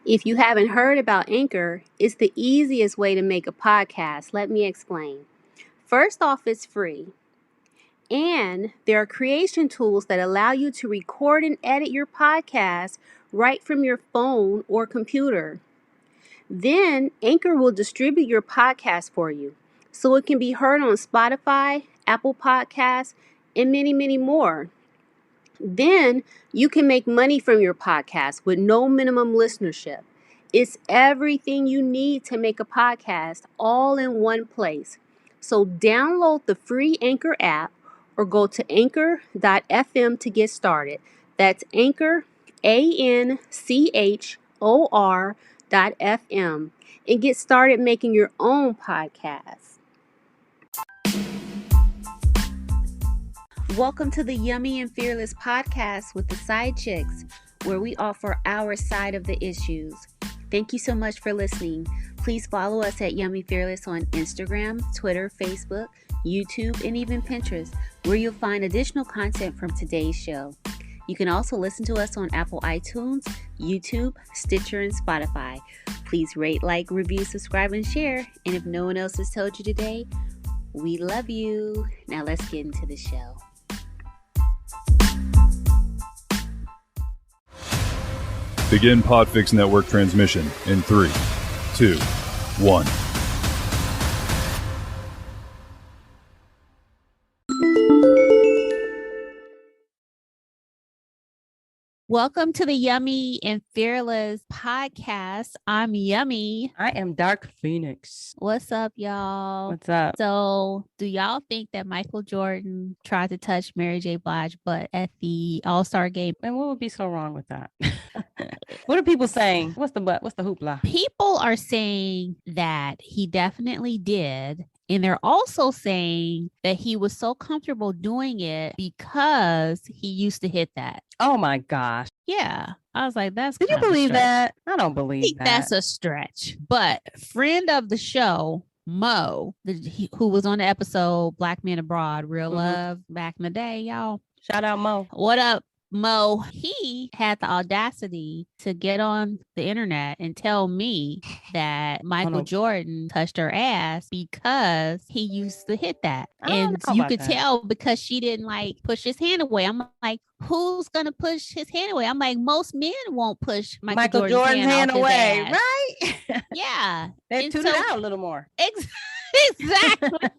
If you haven't heard about Anchor, it's the easiest way to make a podcast. Let me explain. First off, it's free. And there are creation tools that allow you to record and edit your podcast right from your phone or computer. Then Anchor will distribute your podcast for you so it can be heard on Spotify, Apple Podcasts, and many, many more. Then you can make money from your podcast with no minimum listenership. It's everything you need to make a podcast all in one place. So download the free Anchor app or go to anchor.fm to get started. That's Anchor, ANCHOR.FM, and get started making your own podcast. Welcome to the Yummy and Fearless podcast with the Side Chicks, where we offer our side of the issues. Thank you so much for listening. Please follow us at Yummy Fearless on Instagram, Twitter, Facebook, YouTube, and even Pinterest, where you'll find additional content from today's show. You can also listen to us on Apple iTunes, YouTube, Stitcher, and Spotify. Please rate, like, review, subscribe, and share. And if no one else has told you today, we love you. Now let's get into the show. Begin Podfix Network transmission in 3, 2, 1. Welcome to the Yummy and Fearless podcast. I'm Yummy. I am Dark Phoenix. What's up, y'all? What's up? So, do y'all think that Michael Jordan tried to touch Mary J. Blige butt at the All-Star game? And what would be so wrong with that? What are people saying? What's the butt? What's the hoopla? People are saying that he definitely did. And they're also saying that he was so comfortable doing it because he used to hit that. Oh my gosh. Yeah. I was like, that's Did you believe that? I don't I believe think that. that's a stretch. But friend of the show, Mo, who was on the episode Black Men Abroad, Real Love, back in the day, y'all. Shout out Mo. What up, Mo? He had the audacity to get on the internet and tell me that Michael Jordan touched her ass because he used to hit that. And you could tell because she didn't like push his hand away. I'm like, who's gonna push his hand away? I'm like, most men won't push Michael Jordan's hand away, right? Yeah. They tune it out a little more. Exactly.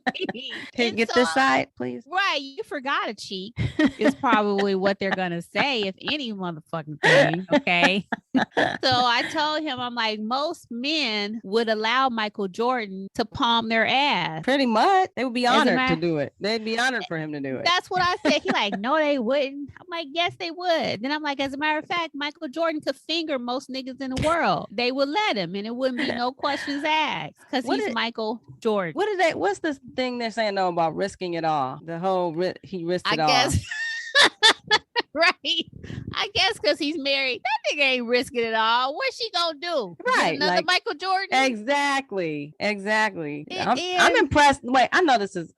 Can you get this side, please? Right. You forgot a cheek is probably what they're going to say, if any motherfucking thing. Okay. So I told him, I'm like, most men would allow Michael Jordan to palm their ass. Pretty much. They would be honored to do it. They'd be honored for him to do it. That's what I said. He like, no, they wouldn't. I'm like, yes, they would. Then I'm like, as a matter of fact, Michael Jordan could finger most niggas in the world. They would let him and it wouldn't be no questions asked because he's Michael Jordan. What's this thing they're saying though about risking it all? The whole he risked it all. I guess. Right. I guess because he's married. That nigga ain't risking it all. What's she gonna do? Right. Another like, Michael Jordan? Exactly. I'm impressed. Wait, I know this is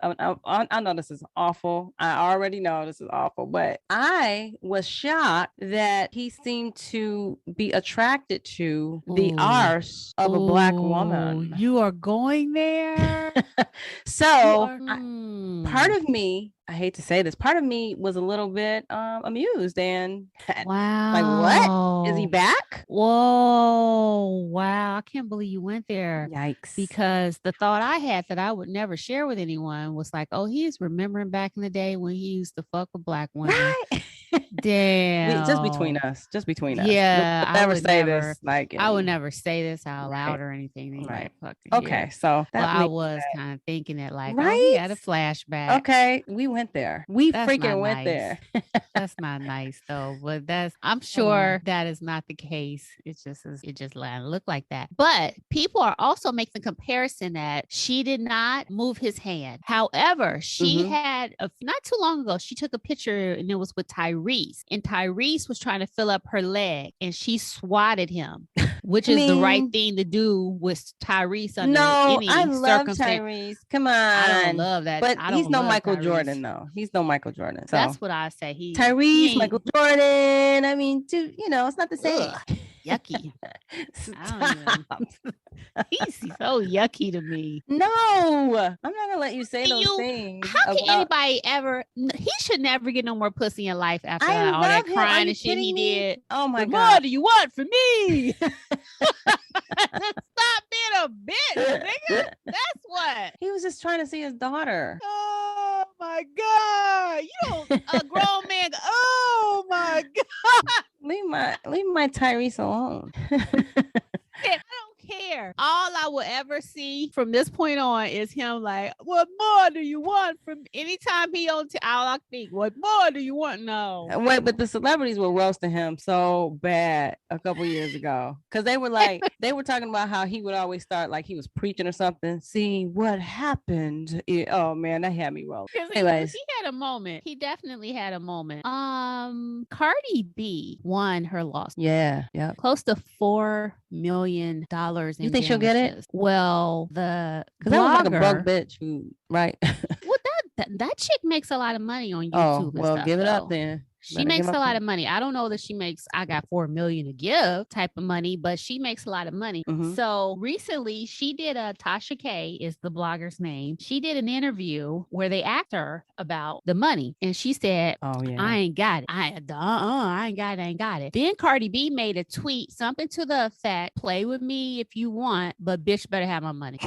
awful. I already know this is awful, but I was shocked that he seemed to be attracted to the arse of a Black woman. You are going there. So part of me, I hate to say this, part of me was a little bit amused and wow, like, what? Is he back? Whoa, wow. I can't believe you went there. Yikes. Because the thought I had that I would never share with anyone was like, oh, he's remembering back in the day when he used to fuck with Black women. Right. Damn. Just between us. Yeah. We'll never say this. Like I would never say this out loud or anything. Right. Like, okay. So I was kind of thinking that like, right? Oh, he had a flashback. Okay. We went there. We freaking went there. That's not nice though. But I'm sure that is not the case. It just looked like that. But people are also making the comparison that she did not move his hand. However, she had not too long ago, she took a picture and it was with Tyrese. And Tyrese was trying to fill up her leg and she swatted him, which is the right thing to do with Tyrese under any I love circumstance. Tyrese. Come on. I don't love that. But he's no Michael Jordan though. He's no Michael Jordan. So. That's what I say. Tyrese, Michael Jordan. I mean, it's not the same. yucky. Stop. He's so yucky to me. No, I'm not gonna let you say those things. How can anybody ever? He should never get no more pussy in life after all love that him. crying and shit he did. Oh my What God. more do you want from me? Stop being a bitch, nigga. That's what. He was just trying to see his daughter. Oh my God. You don't, a grown man. Oh my God. Leave my Tyrese alone. I don't care. All I will ever see from this point on is him like, what more do you want from anytime he on I'll think, what more do you want? No. Wait, but the celebrities were roasting him so bad a couple years ago. Because they were like, they were talking about how he would always start like he was preaching or something. See what happened. Oh man, that had me roll. Anyways. He had a moment. He definitely had a moment. Cardi B won her lawsuit. Yeah. Close to $4 million. You think she'll get it? Well, because that was like a broke bitch who, right? Well, that chick makes a lot of money on YouTube. Oh, well, give it up then. She makes a lot of money. I don't know that she makes, I got $4 million to give type of money, but she makes a lot of money. Mm-hmm. So recently she did Tasha K is the blogger's name. She did an interview where they asked her about the money. And she said, oh, yeah. I ain't got it. I ain't got it. Then Cardi B made a tweet, something to the effect, play with me if you want, but bitch better have my money.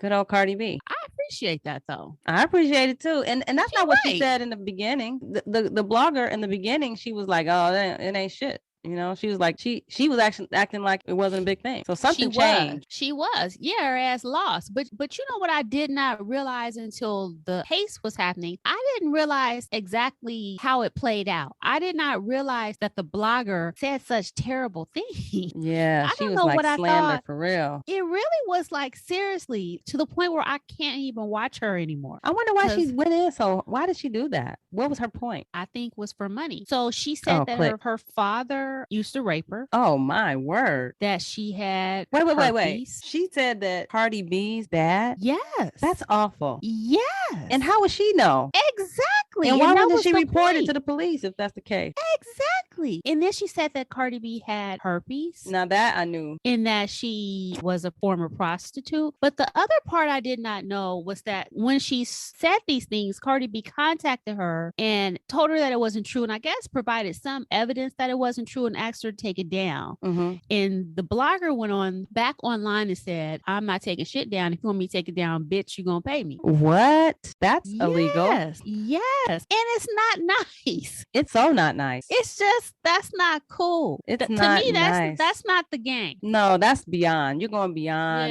Good old Cardi B. I appreciate that though. I appreciate it too. And that's not what she said in the beginning. The blogger in the beginning, she was like, oh, it ain't shit. You know, she was like, she was actually acting like it wasn't a big thing. So something changed. She was. Yeah, her ass lost. But you know what I did not realize until the case was happening? I didn't realize exactly how it played out. I did not realize that the blogger said such terrible things. Yeah, she was like slander for real. It really was like seriously to the point where I can't even watch her anymore. I wonder why she went in. So why did she do that? What was her point? I think was for money. So she said that her father used to rape her. Oh my word. That she had Wait. She said that Cardi B's bad? Yes. That's awful. Yes. And how would she know? Exactly. And why wouldn't she report it to the police if that's the case? Exactly. And then she said that Cardi B had herpes. Now that I knew. And that she was a former prostitute. But the other part I did not know was that when she said these things, Cardi B contacted her and told her that it wasn't true. And I guess provided some evidence that it wasn't true and asked her to take it down. Mm-hmm. And the blogger went back online and said, I'm not taking shit down. If you want me to take it down, bitch, you gonna pay me. What? That's illegal. Yes. And it's not nice. It's so not nice. It's just, that's not cool. It's to not me, nice. That's not the game. No, that's beyond. You're going beyond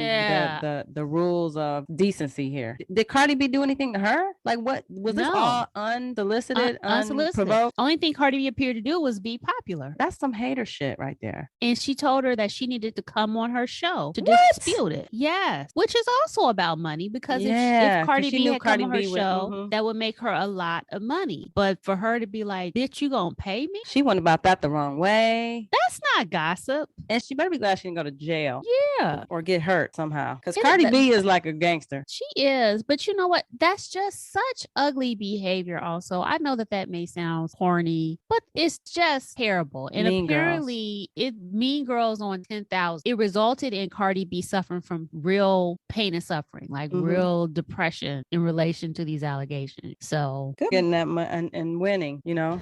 the rules of decency here. Did Cardi B do anything to her? Like what? Was this all unsolicited, unprovoked? Only thing Cardi B appeared to do was be popular. That's some hater shit right there. And she told her that she needed to come on her show to dispute it. Yes. Which is also about money because if Cardi B had come on her show, that would make her a lot of money. But for her to be like, bitch, you gonna pay me? She went about that the wrong way. That's not gossip. And she better be glad she didn't go to jail. Yeah. Or get hurt somehow. Because Cardi B is like a gangster. She is. But you know what? That's just such ugly behavior also. I know that may sound corny, but it's just terrible. And apparently Mean Girls on 10,000. It resulted in Cardi B suffering from real pain and suffering, like real depression in relation to these allegations. So getting that money and winning, you know.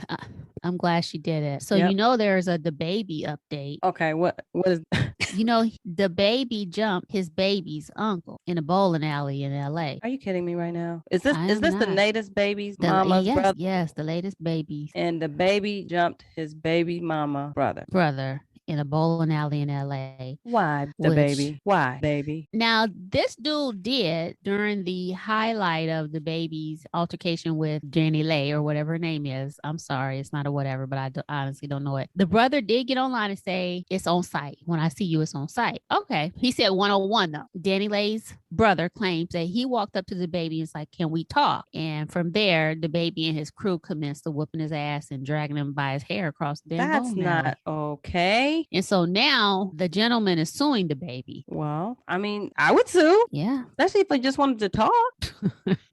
I'm glad she did it. So you know there's a DaBaby update. Okay, what is you know, DaBaby jumped his baby's uncle in a bowling alley in LA. Are you kidding me right now? Is this the latest baby's mama's brother? Yes, the latest baby. And the baby jumped his baby mama brother in a bowling alley in LA. Why DaBaby? Why, baby? Now, this dude did during the highlight of DaBaby's altercation with Jenny Lay or whatever her name is. I'm sorry, it's not a whatever, but I honestly don't know it. The brother did get online and say, it's on site. When I see you, it's on site. Okay. He said 101 though. Danny Lay's brother claims that he walked up to the baby and was like, "Can we talk?" And from there, the baby and his crew commenced to whooping his ass and dragging him by his hair across the damn That's bowling alley. not okay. And so now the gentleman is suing the baby. Well, I mean, I would sue. Yeah. Especially if I just wanted to talk.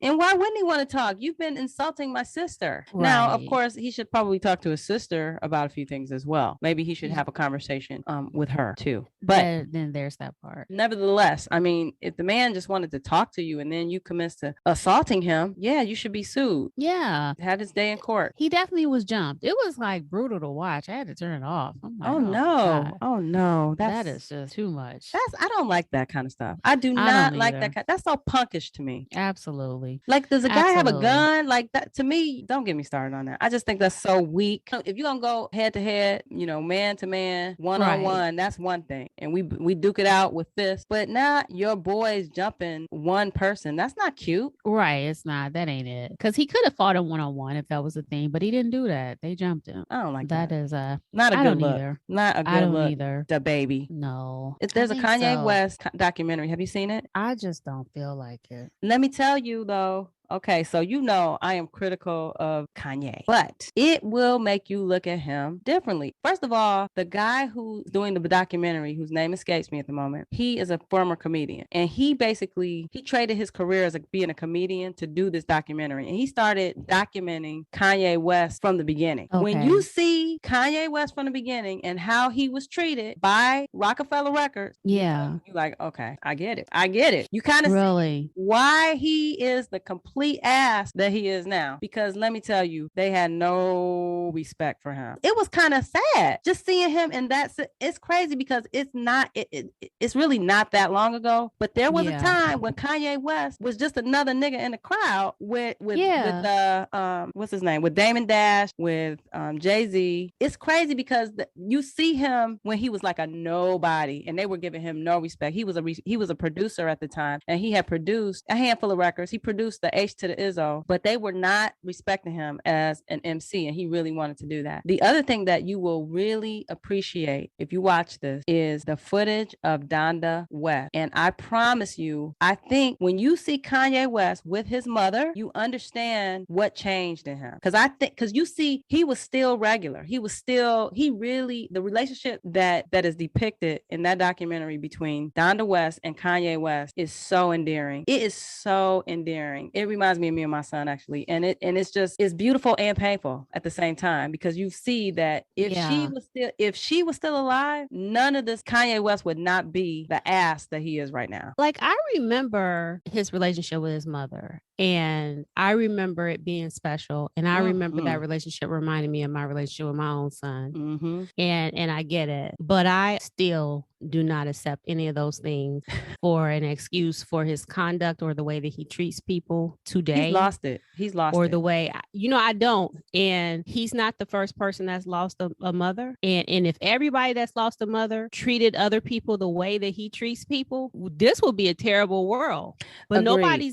And why wouldn't he want to talk? You've been insulting my sister. Right. Now, of course, he should probably talk to his sister about a few things as well. Maybe he should have a conversation with her too. But then there's that part. Nevertheless, I mean, if the man just wanted to talk to you and then you commence to assaulting him, yeah, you should be sued. Yeah. Had his day in court. He definitely was jumped. It was like brutal to watch. I had to turn it off. I'm like, oh no. Oh no. That is just too much. I don't like that kind of stuff. I do not like that. That's so punkish to me. Absolutely. Like, does a guy have a gun? Like that to me, don't get me started on that. I just think that's so weak. If you're gonna go head to head, man to man, one on one, that's one thing. And we duke it out with this, but not your boys jumping one person. That's not cute. Right. It's not. That ain't it. Because he could have fought him one on one if that was a thing, but he didn't do that. They jumped him. I don't like that. That is not a good look. Either. Not a good I don't look. Either. The baby. No. There's a Kanye West documentary. Have you seen it? I just don't feel like it. Let me tell you though. Okay, so I am critical of Kanye, but it will make you look at him differently. First of all, the guy who's doing the documentary, whose name escapes me at the moment, he is a former comedian, and he traded his career as being a comedian to do this documentary, and he started documenting Kanye West from the beginning. Okay. When you see Kanye West from the beginning and how he was treated by Rockefeller Records, you're like, okay, I get it. You kind of see why he is the complete ass that he is now, because let me tell you, they had no respect for him. It was kind of sad just seeing him, and it's crazy because it's really not that long ago, but there was a time when Kanye West was just another nigga in the crowd with what's his name, with Damon Dash, with Jay-Z. It's crazy because you see him when he was like a nobody and they were giving him no respect. He was a producer at the time, and he had produced a handful of records. He produced the H to the Izzo, but they were not respecting him as an MC, and he really wanted to do that. The other thing that you will really appreciate if you watch this is the footage of Donda West. And I promise you, I think when you see Kanye West with his mother, you understand what changed in him. Because you see, he was still regular. The relationship that is depicted in that documentary between Donda West and Kanye West is so endearing. It is so endearing. It reminds me of me and my son, actually. And it's beautiful and painful at the same time, because you see that if she was still alive, none of this Kanye West would not be the ass that he is right now. Like, I remember his relationship with his mother, and I remember it being special. And I remember that relationship reminding me of my relationship with my own son. Mm-hmm. And I get it, but I still do not accept any of those things for an excuse for his conduct or the way that he treats people today. He's lost or it. The way, I don't. And he's not the first person that's lost a mother. And if everybody that's lost a mother treated other people the way that he treats people, this will be a terrible world. But Agreed.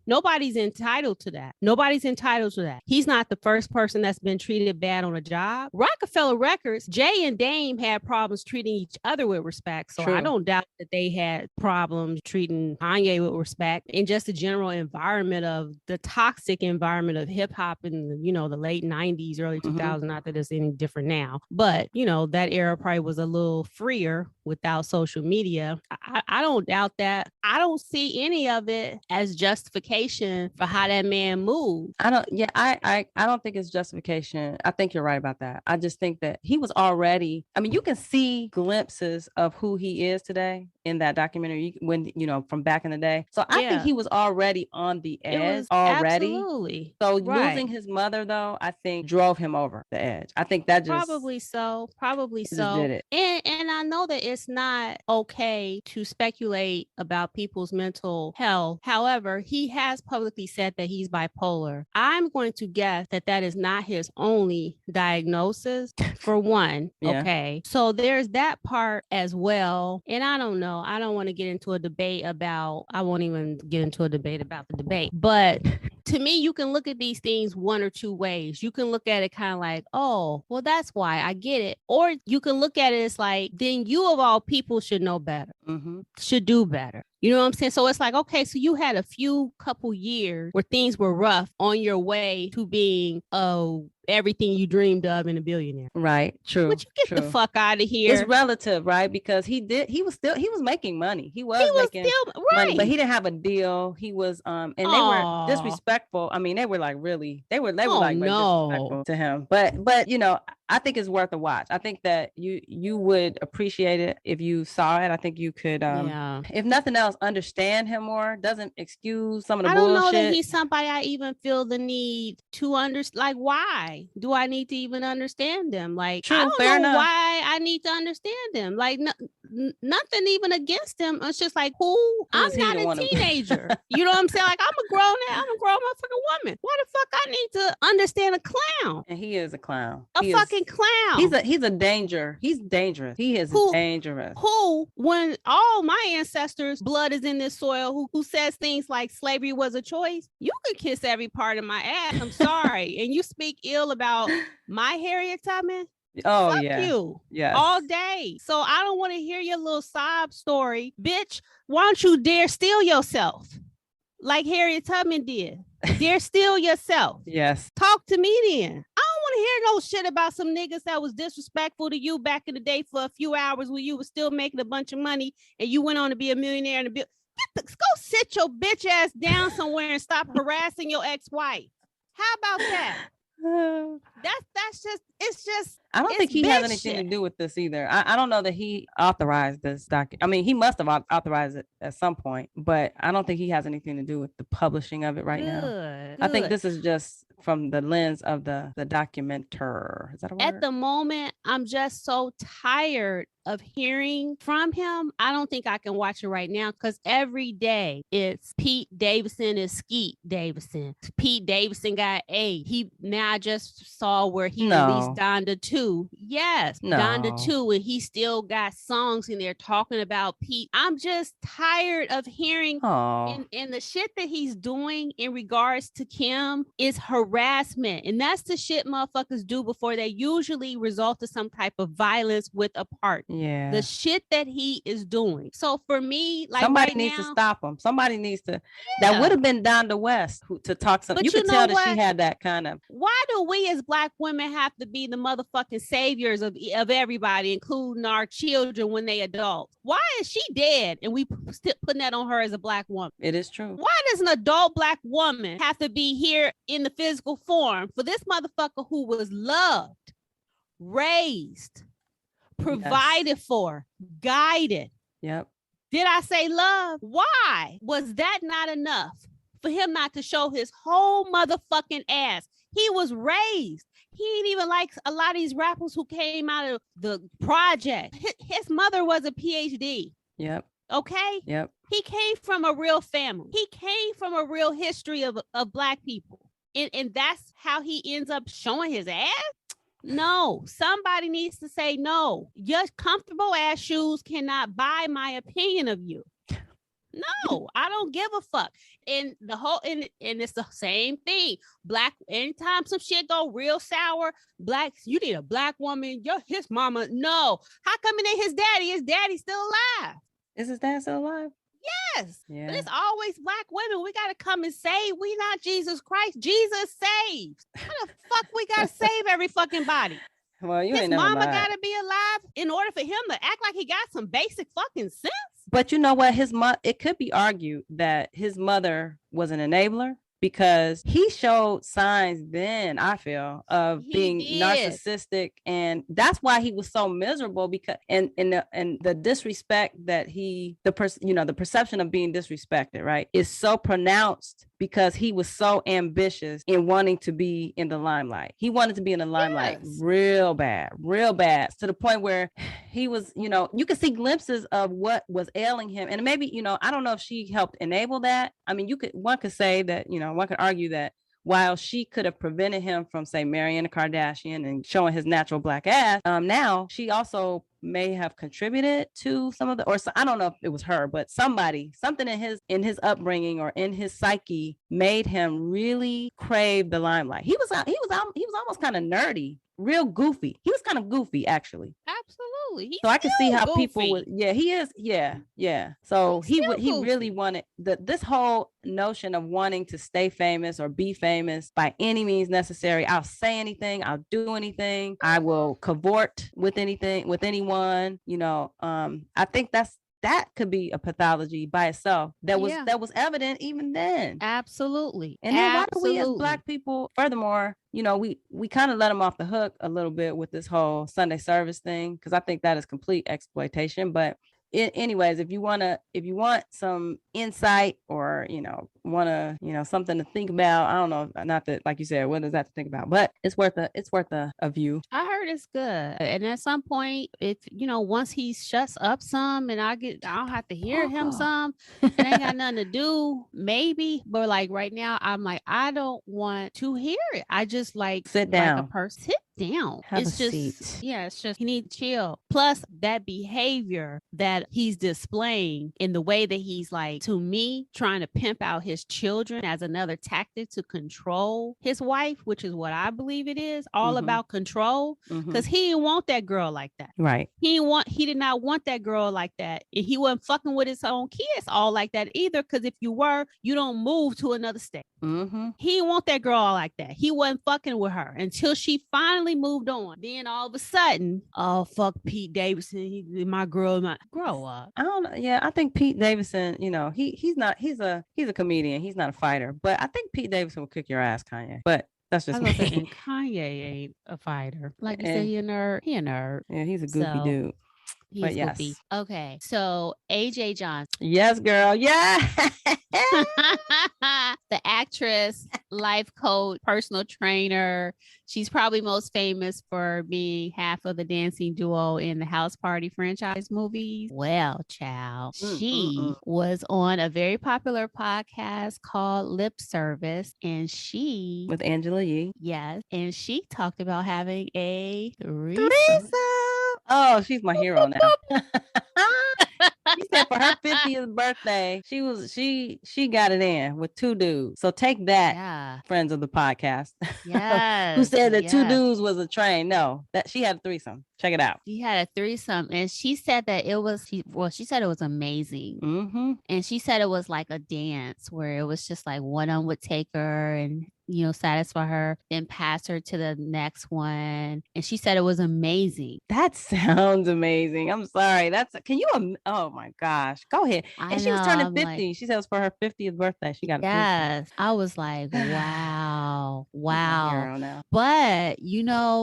nobody's entitled to that. Nobody's entitled to that. He's not the first person that's been treated bad on a job. Rockefeller Records, Jay and Dame had problems treating each other with respect. So True. I don't doubt that they had problems treating Kanye with respect, and just the general environment of the toxic environment of hip hop in the late 90s, early 2000s. Mm-hmm. Not that it's any different now, but that era probably was a little freer without social media. I don't doubt that. I don't see any of it as justification for how that man moved. I don't think it's justification. I think you're right about that. I just think that he was already, you can see glimpses of who he is today in that documentary when, from back in the day. So I think he was already on the edge already. Absolutely. So losing his mother, though, I think drove him over the edge. I think that just probably so. Just did it. And I know that it's not okay to speculate about people's mental health. However, he has publicly said that he's bipolar. I'm going to guess that is not his only diagnosis, for one. Yeah. Okay. So there's that part as well. And I don't know. I don't want to get into a debate about, I won't even get into a debate about the debate. But to me, you can look at these things one or two ways. You can look at it kind of like, oh, well, that's why I get it. Or you can look at it as like, then you of all people should know better, should do better. You know what I'm saying? So it's like, okay, so you had a couple years where things were rough on your way to being everything you dreamed of in a billionaire. Right. True. Would you get the fuck out of here? It's relative, right? Because he was making money. He was making money, but he didn't have a deal. He was and they were disrespectful. I mean, they were like really, they were like disrespectful to him. But you know, I think it's worth a watch. I think that you would appreciate it if you saw it. I think you could, if nothing else, understand him more. Doesn't excuse some of the bullshit. I don't know that he's somebody I even feel the need to understand. Like, why do I need to even understand them? Like, I don't know why I need to understand them. Like, nothing even against him. It's just like, I'm not a teenager. You know what I'm saying? Like, I'm a grown motherfucking woman. Why the fuck I need to understand a clown? And he is a clown. A fucking clown. He's a danger. He's dangerous. He is dangerous. When all my ancestors' blood is in this soil, who says things like slavery was a choice, you could kiss every part of my ass. I'm sorry. And you speak ill about my Harriet Tubman. Oh, fuck yeah. You. Yes. All day. So I don't want to hear your little sob story. Bitch, why don't you dare steal yourself? Like Harriet Tubman did. Dare steal yourself. Yes. Talk to me then. I don't want to hear no shit about some niggas that was disrespectful to you back in the day for a few hours when you were still making a bunch of money and you went on to be a millionaire and go sit your bitch ass down somewhere and stop harassing your ex-wife. How about that? It's just I don't think he has anything to do with this either. I don't know that he authorized this I mean, he must have authorized it at some point, but I don't think he has anything to do with the publishing of it right now. I think this is just from the lens of the documenter. Is that a word? At the moment, I'm just so tired of hearing from him. I don't think I can watch it right now because every day it's Pete Davidson is Skeet Davidson. Pete Davidson got A. Now I just saw where he released Donda 2. Yes, Donda 2, and he still got songs in there talking about Pete. I'm just tired of hearing and the shit that he's doing in regards to Kim is harassment. And that's the shit motherfuckers do before they usually result to some type of violence with a partner. Yeah. The shit that he is doing. So for me, like somebody needs to stop him. Somebody needs to. Yeah. That would have been Donda West to talk something. You could tell that she had that kind of. Why do we as Black women have to be the motherfucking saviors of everybody, including our children when they adults? Why is she dead and we still putting that on her as a Black woman? It is true. Why does an adult Black woman have to be here in the physical form for this motherfucker who was loved, raised, provided for, guided? Yep. Did I say love? Why was that not enough for him not to show his whole motherfucking ass? He was raised. He ain't even like a lot of these rappers who came out of the project. His mother was a PhD. Yep. Okay? Yep. He came from a real family. He came from a real history of Black people. And that's how he ends up showing his ass? No, somebody needs to say no. Your comfortable ass shoes cannot buy my opinion of you. No, I don't give a fuck. And the whole and it's the same thing. Black, anytime some shit go real sour, Black, you need a Black woman. His mama. No, how come it ain't his daddy? His daddy's still alive. Is his dad still alive? Yes. Yeah. But it's always Black women. We gotta come and save. We not Jesus Christ. Jesus saves. What the fuck we gotta save every fucking body? Well, you his ain't never mama lied. Gotta be alive in order for him to act like he got some basic fucking sense. But you know what? It could be argued that his mother was an enabler because he showed signs then, I feel, of being narcissistic. And that's why he was so miserable because and the disrespect that the perception of being disrespected, right, is so pronounced because he was so ambitious in wanting to be in the limelight. He wanted to be in the limelight real bad, to the point where he was, you could see glimpses of what was ailing him. And maybe, I don't know if she helped enable that. I mean, one could say that, one could argue that while she could have prevented him from, say, marrying a Kardashian and showing his natural Black ass, now she also may have contributed to some of I don't know if it was her, but something in his upbringing or in his psyche made him really crave the limelight. He was almost kind of nerdy, real goofy. He was kind of goofy, actually. Absolutely. So I can see how goofy. people would, he is. Yeah. So he really wanted this whole notion of wanting to stay famous or be famous by any means necessary. I'll say anything, I'll do anything, I will cavort with anything, with anyone, I think that could be a pathology by itself that was evident even then. Absolutely. And then why do we as Black people, furthermore, we kind of let them off the hook a little bit with this whole Sunday service thing, because I think that is complete exploitation. But anyways, if you want some insight or something to think about, I don't know, not that, like you said, what is that to think about, but it's worth a view. I heard it's good, and at some point, if once he shuts up some and I don't have to hear him some, it ain't got nothing to do, maybe. But like right now, I'm like, I don't want to hear it. I just like sit down, like a person. Sit down. Have it's a just seat. Yeah, it's just he needs to chill. Plus that behavior that he's displaying in the way that he's like, to me, trying to pimp out his children as another tactic to control his wife, which is what I believe it is, all about control. Because he didn't want that girl like that. Right. He did not want that girl like that. And he wasn't fucking with his own kids all like that either. Because if you were, you don't move to another state. He didn't want that girl all like that. He wasn't fucking with her until she finally moved on. Then all of a sudden, oh fuck Pete Davidson, my girl, grow up. I don't know. Yeah, I think Pete Davidson, he's a comedian. He's not a fighter, but I think Pete Davidson will kick your ass, Kanye. But that's just me. And Kanye ain't a fighter. Like you said, he a nerd. Yeah, he's a goofy dude. But yes. Goofy. Okay, so AJ Johnson. Yes, girl. Yeah. The actress, life coach, personal trainer. She's probably most famous for being half of the dancing duo in the House Party franchise movies. Well, child, she was on a very popular podcast called Lip Service, and she with Angela Yee. Yes, and she talked about having a threesome. Oh, she's my hero now. She said for her 50th birthday, she got it in with 2 dudes. So take that, friends of the podcast. Yes. Who said that 2 dudes was a train? No, that she had a threesome. Check it out. She had a threesome, and she said that she said it was amazing. And she said it was like a dance where it was just like one would take her and satisfy her, then pass her to the next one. And she said it was amazing. That sounds amazing. I'm sorry. Oh my gosh. Go ahead. She was turning 50. Like, she said it was for her 50th birthday. She got a yes. I was like, wow. But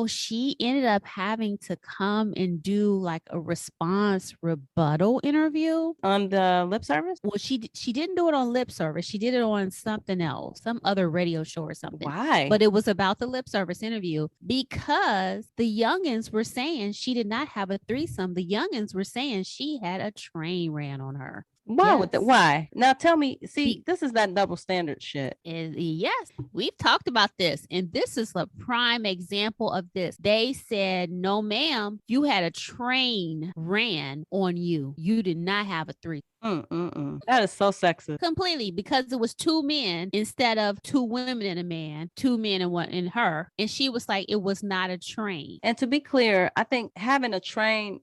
she ended up having to come and do like a response rebuttal interview on the Lip Service. Well, she didn't do it on Lip Service. She did it on something else, some other radio show or something. Why? But it was about the Lip Service interview because the youngins were saying she did not have a threesome. The youngins were saying she had a train ran on her. Why? Yes. Why? Now tell me, this is that double standard shit. Yes, we've talked about this, and this is a prime example of this. They said, no, ma'am, you had a train ran on you. You did not have a threesome. That is so sexist. Completely, because it was 2 men instead of 2 women and a man, 2 men and one and her. And she was like, it was not a train. And to be clear, I think having a train,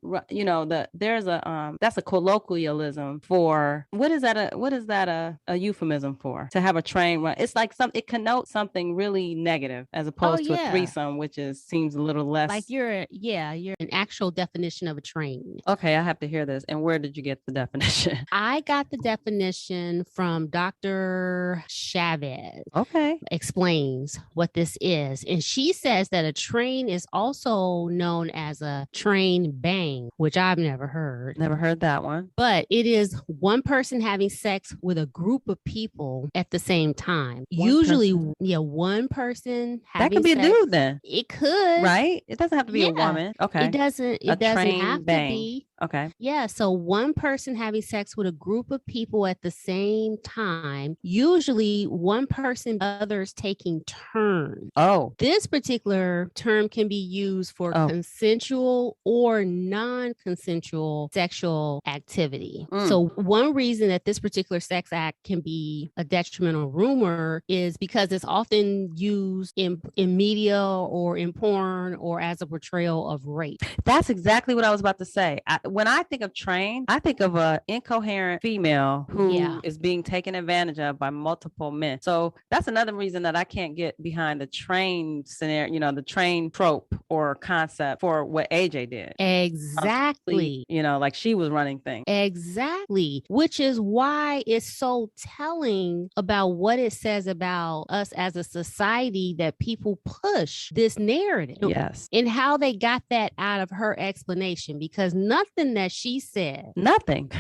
there's that's a colloquialism for, what is that a euphemism for? To have a train run. It's like it connotes something really negative as opposed to a threesome, which seems a little less. Like you're an actual definition of a train. Okay, I have to hear this. And where did you get the definition? I got the definition from Dr. Chavez. Okay. Explains what this is. And she says that a train is also known as a train bang, which I've never heard. Never heard that one. But it is one person having sex with a group of people at the same time. Usually, one person having sex. That could be a dude then. It could. Right? It doesn't have to be a woman. Okay. It doesn't have to be. Okay. Yeah. So one person having sex with a group of people at the same time, usually one person, others taking turns. Oh. This particular term can be used for consensual or non-consensual sexual activity. So one reason that this particular sex act can be a detrimental rumor is because it's often used in media or in porn or as a portrayal of rape. That's exactly what I was about to say. When I think of train, I think of an incoherent female who is being taken advantage of by multiple men. So that's another reason that I can't get behind the train scenario, you know, the train trope or concept for what AJ did. Exactly. You know, like she was running things. Exactly. Which is why it's so telling about what it says about us as a society that people push this narrative. Yes. And how they got that out of her explanation, because nothing that she said, nothing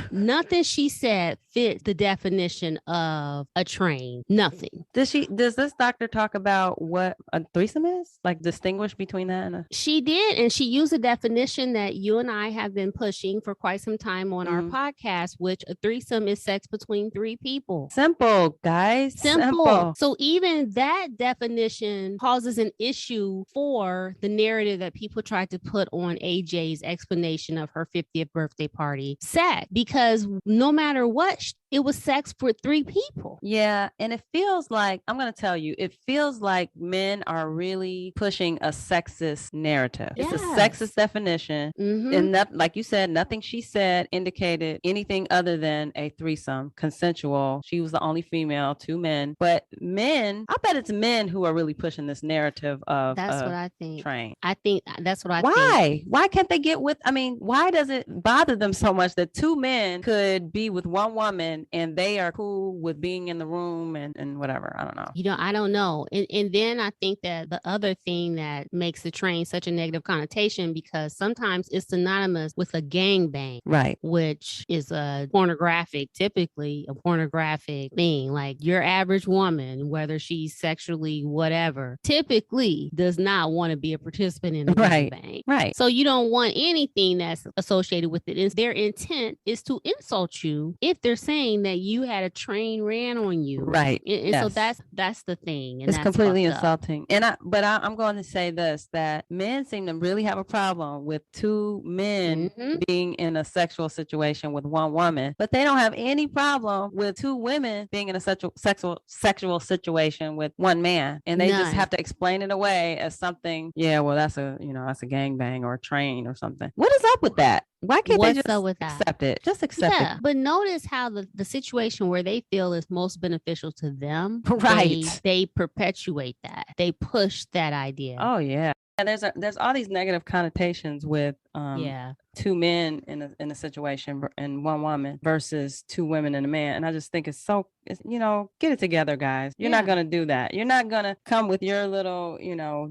she said fit the definition of a train. Nothing. Does this doctor talk about what a threesome is? Like distinguish between that and She did, and she used a definition that you and I have been pushing for quite some time on our podcast, which a threesome is sex between three people. Simple, guys. Simple. So even that definition causes an issue for the narrative that people tried to put on AJ's explanation of her 50th birthday party sex, because no matter what, it was sex for three people. Yeah. And it feels like, I'm going to tell you, it feels like men are really pushing a sexist narrative. Yes. It's a sexist definition. And like you said, nothing she said indicated anything other than a threesome, consensual. She was the only female, 2 men. But men, I bet it's men who are really pushing this narrative of that's what I think. Train. I think that's what I think. Why can't they get with, I mean, why does it bother them so much that 2 men could be with one woman and they are cool with being in the room and whatever? I don't know. You know, I don't know. And then I think that the other thing that makes the train such a negative connotation, because sometimes it's synonymous with a gangbang, right? Which is typically a pornographic thing. Like your average woman, whether she's sexually whatever, typically does not want to be a participant in a gangbang. Right. So you don't want anything that's associated with it. Their intent is to insult you if they're saying that you had a train ran on you. Right. And so that's the thing. And it's completely insulting. And I'm going to say this, that men seem to really have a problem with 2 men being in a sexual situation with one woman, but they don't have any problem with 2 women being in a sexual situation with one man. And they just have to explain it away as something. Yeah, well, that's a gangbang or a train or something. What is up with that? Why can't they just accept it? Just accept it. But notice how the situation where they feel is most beneficial to them, right? They perpetuate that. They push that idea. Oh yeah. And there's all these negative connotations with 2 men in a situation and one woman versus 2 women and a man. And I just think it's get it together, guys. You're not going to do that. You're not going to come with your little,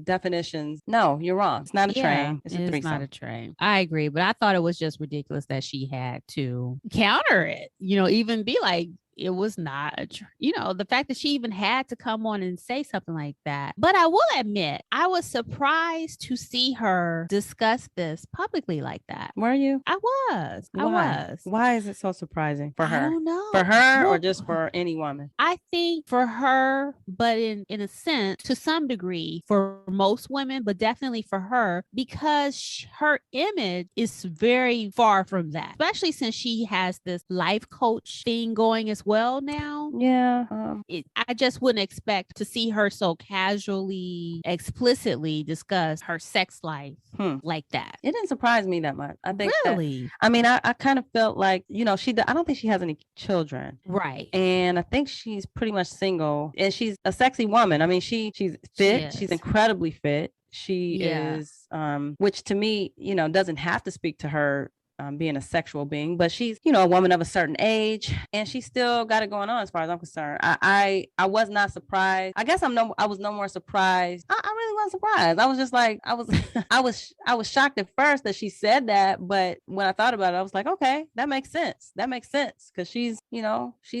definitions. No, you're wrong. It's not a train. It's a threesome. It's not a train. I agree. But I thought it was just ridiculous that she had to counter it, even be like, it was not the fact that she even had to come on and say something like that. But I will admit, I was surprised to see her discuss this publicly like that. Were you? I was. Why is it so surprising for her? I don't know. For her or just for any woman? I think for her, but in a sense, to some degree, for most women, but definitely for her, because her image is very far from that, especially since she has this life coach thing going as well now. Yeah. I just wouldn't expect to see her so casually, explicitly discuss her sex life like that. It didn't surprise me that much. I think really. I kind of felt like, I don't think she has any children. Right. And I think she's pretty much single, and she's a sexy woman. I mean, she's fit. She's incredibly fit. She is, which to me, doesn't have to speak to her being a sexual being, but she's, a woman of a certain age, and she still got it going on as far as I'm concerned. I was not surprised. I guess I was no more surprised. I really wasn't surprised. I was just like, I was shocked at first that she said that, but when I thought about it, I was like, okay, that makes sense. Because she's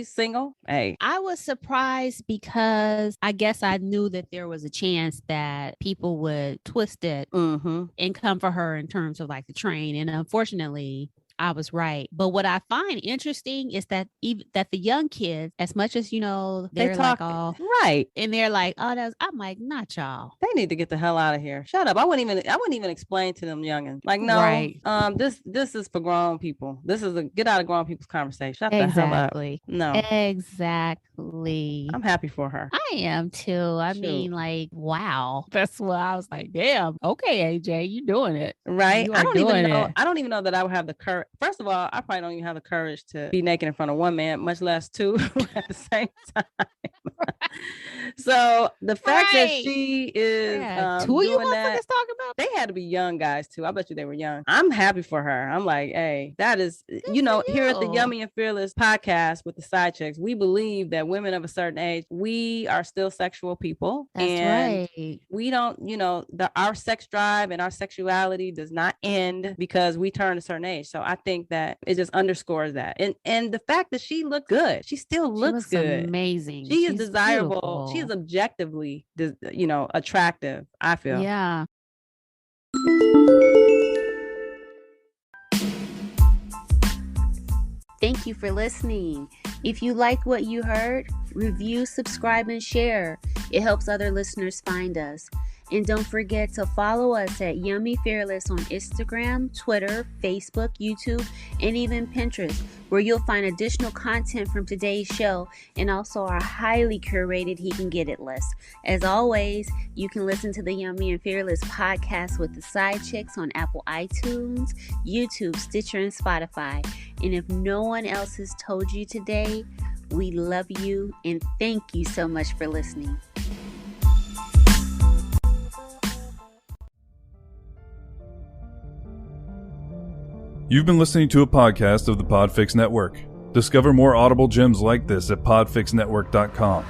single. Hey, I was surprised because I guess I knew that there was a chance that people would twist it and come for her in terms of like the train. And unfortunately, I was right. But what I find interesting is that even that the young kids, as much as they're like all right, and they're like, oh, I'm like, not y'all. They need to get the hell out of here. Shut up. I wouldn't even explain to them youngins. Like, no, Right. This is for grown people. This is a get out of grown people's conversation. Shut the hell up. No. Exactly. I'm happy for her. I am too. I mean, like, wow. That's what I was like, damn. Okay, AJ, you doing it. Right. I don't even know that I would have the courage. First of all, I probably don't even have the courage to be naked in front of one man, much less two at the same time. So the fact that she is two of you doing that, talk about they had to be young guys too. I bet you they were young. I'm happy for her. I'm like, hey, that is, here at the Yummy and Fearless podcast with the side chicks, we believe that women of a certain age, we are still sexual people. That's and right. We don't, our sex drive and our sexuality does not end because we turn a certain age. So I think that it just underscores that. And the fact that she looked good, she still looks good. Amazing. She is desirable. Beautiful. She is objectively, attractive, I feel. Yeah. Thank you for listening. If you like what you heard, review, subscribe, and share. It helps other listeners find us. And don't forget to follow us at Yummy Fearless on Instagram, Twitter, Facebook, YouTube, and even Pinterest, where you'll find additional content from today's show and also our highly curated He Can Get It list. As always, you can listen to the Yummy and Fearless podcast with the side chicks on Apple iTunes, YouTube, Stitcher, and Spotify. And if no one else has told you today, we love you and thank you so much for listening. You've been listening to a podcast of the Podfix Network. Discover more audible gems like this at podfixnetwork.com.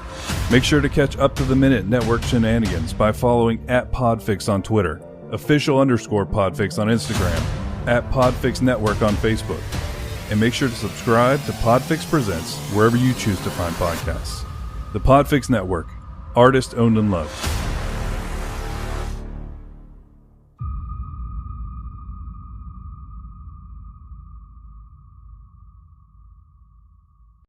Make sure to catch up-to-the-minute network shenanigans by following @Podfix on Twitter, official_Podfix on Instagram, @Podfix Network on Facebook. And make sure to subscribe to Podfix Presents wherever you choose to find podcasts. The Podfix Network, artist owned and loved.